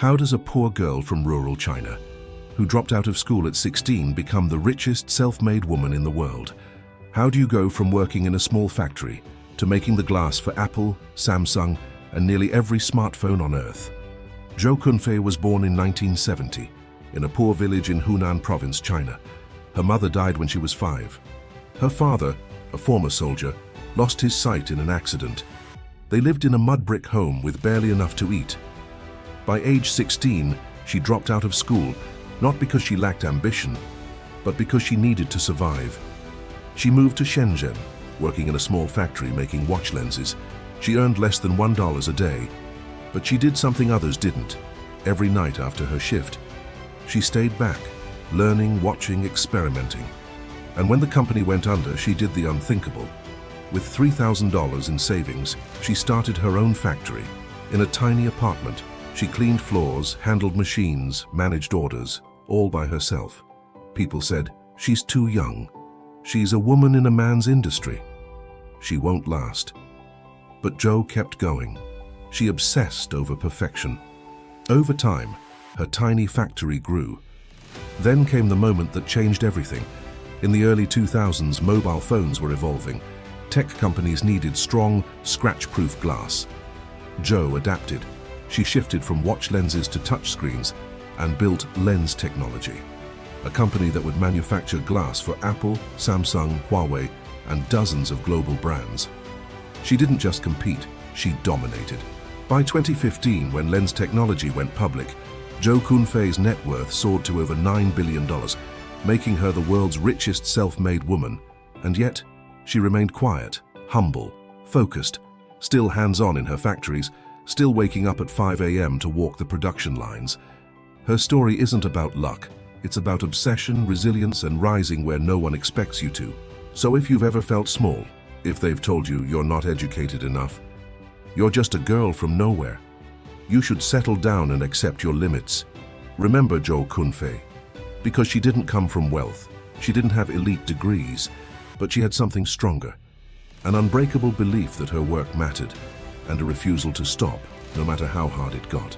How does a poor girl from rural China, who dropped out of school at 16, become the richest self-made woman in the world? How do you go from working in a small factory to making the glass for Apple, Samsung, and nearly every smartphone on Earth? Zhou Qunfei was born in 1970 in a poor village in Hunan province, China. Her mother died when she was 5. Her father, a former soldier, lost his sight in an accident. They lived in a mud brick home with barely enough to eat. By age 16, she dropped out of school, not because she lacked ambition, but because she needed to survive. She moved to Shenzhen, working in a small factory making watch lenses. She earned less than $1 a day, but she did something others didn't. Every night after her shift, she stayed back, learning, watching, experimenting. And when the company went under, she did the unthinkable. With $3,000 in savings, she started her own factory. In a tiny apartment, she cleaned floors, handled machines, managed orders, all by herself. People said, "She's too young. She's a woman in a man's industry. She won't last." But Zhou kept going. She obsessed over perfection. Over time, her tiny factory grew. Then came the moment that changed everything. In the early 2000s, mobile phones were evolving. Tech companies needed strong, scratch-proof glass. Zhou adapted. She shifted from watch lenses to touchscreens and built Lens Technology, a company that would manufacture glass for Apple, Samsung, Huawei, and dozens of global brands. She didn't just compete, she dominated. By 2015, when Lens Technology went public, Zhou Qunfei's net worth soared to over $9 billion, making her the world's richest self-made woman. And yet, she remained quiet, humble, focused, still hands-on in her factories, still waking up at 5 a.m. to walk the production lines. Her story isn't about luck. It's about obsession, resilience, and rising where no one expects you to. So if you've ever felt small, if they've told you you're not educated enough, you're just a girl from nowhere, you should settle down and accept your limits. Remember Zhou Qunfei, because she didn't come from wealth, she didn't have elite degrees, but she had something stronger, an unbreakable belief that her work mattered, and a refusal to stop, no matter how hard it got.